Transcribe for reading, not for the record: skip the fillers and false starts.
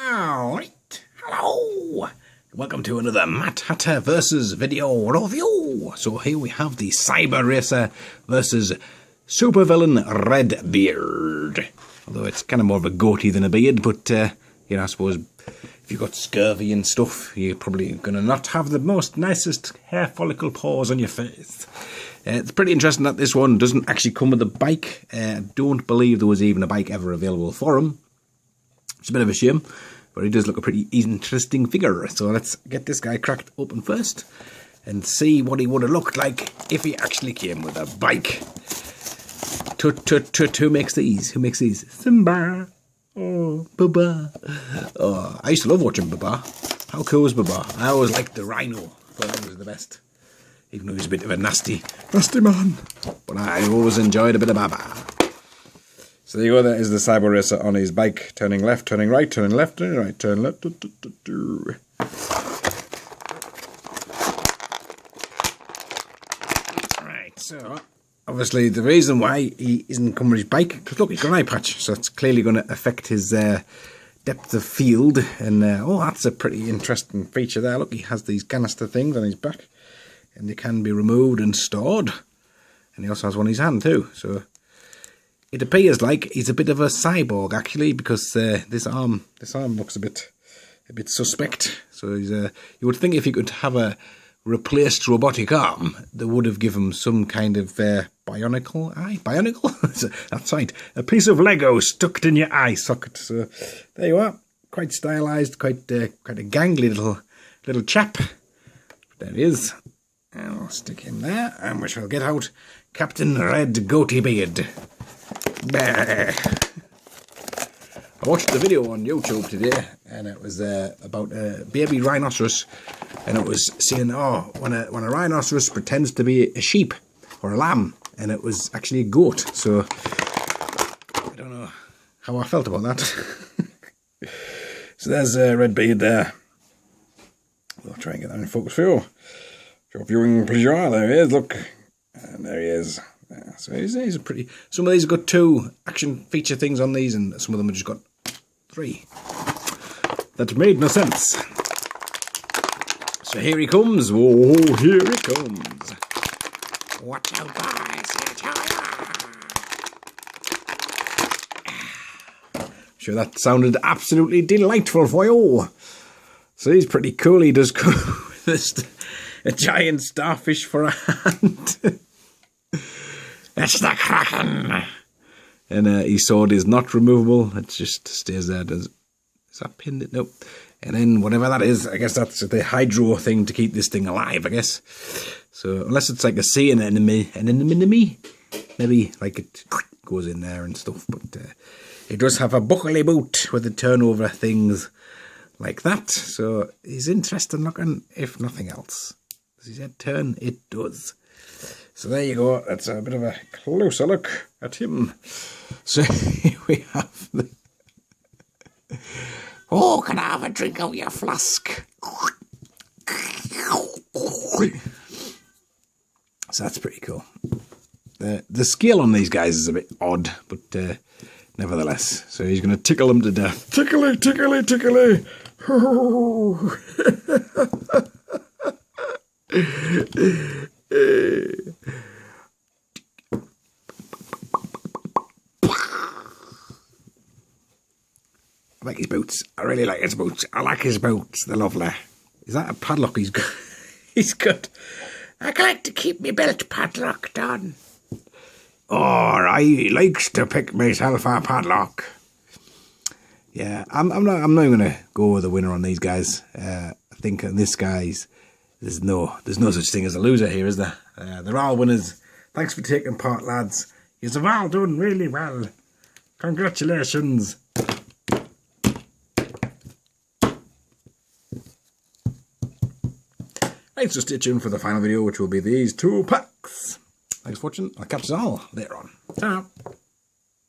Alright, hello! Welcome to another Mad Hatter versus video review. So here we have the Cyber Racer versus supervillain Redbeard. Although it's kind of more of a goatee than a beard, but you know, I suppose if you've got scurvy and stuff, you're probably going to not have the most nicest hair follicle pores on your face. It's pretty interesting that this one doesn't actually come with a bike. I don't believe there was even a bike ever available for him. It's a bit of a shame, but he does look a pretty interesting figure. So let's get this guy cracked open first and see what he would have looked like if he actually came with a bike. Who makes these? Who makes these? Simba. Oh, Baba. Oh, I used to love watching Baba. How cool was Baba? I always liked the rhino. Thought that was the best. Even though he was a bit of a nasty man. But I always enjoyed a bit of Baba. So there you go, there is the Cyber Racer on his bike, turning left, turning right, turning left, turning right, turning left. Right, so obviously the reason why he isn't coming with his bike, because look, he's got an eye patch, so it's clearly going to affect his depth of field. And oh, that's a pretty interesting feature there. Look, he has these canister things on his back, and they can be removed and stored. And he also has one in his hand too, so it appears like he's a bit of a cyborg, actually, because this arm looks a bit suspect. So he's you would think if he could have a replaced robotic arm, they would have given him some kind of bionicle eye. Bionicle? That's right. A piece of Lego stuck in your eye socket. So there you are. Quite stylised, quite a gangly little chap. There he is. And we'll stick him there, and we shall get out Captain Red Goatee Beard. I watched the video on YouTube today, and it was about a baby rhinoceros, and it was saying, oh, when a rhinoceros pretends to be a sheep or a lamb, and it was actually a goat. So I don't know how I felt about that. So there's Redbeard there. We'll try and get that in focus for you. For your viewing pleasure. There he is, look, and there he is. Yeah, so he's a pretty. Some of these have got 2 action feature things on these, and some of them have just got 3. That made no sense. So here he comes. Oh, here he comes. Watch out, guys. Sure, that sounded absolutely delightful for you. So he's pretty cool. He does come with a giant starfish for a hand. It's the Kraken! And his sword is not removable. It just stays there. Is that pinned? Nope. And then whatever that is, I guess that's the hydro thing to keep this thing alive, I guess. So unless it's like a sea anemone, maybe like it goes in there and stuff. But it does have a buckly boot with the turnover things like that. So he's interesting looking, if nothing else. Does his head turn? It does. So there you go, that's a bit of a closer look at him. So here we have the... Oh, can I have a drink out of your flask? So that's pretty cool. The scale on these guys is a bit odd, but nevertheless. So he's going to tickle them to death. Tickly, tickly, tickly. I like his boots. I really like his boots. I like his boots. They're lovely. Is that a padlock he's got? He's got. I like to keep my belt padlocked on. Or I likes to pick myself a padlock. Yeah, I'm not going to go with the winner on these guys. I think on this guy's. There's no such thing as a loser here, is there? They're all winners. Thanks for taking part, lads. You've all done really well. Congratulations. Right, so stay tuned for the final video, which will be these 2 packs. Thanks for watching. I'll catch you all later on. Ta-ra.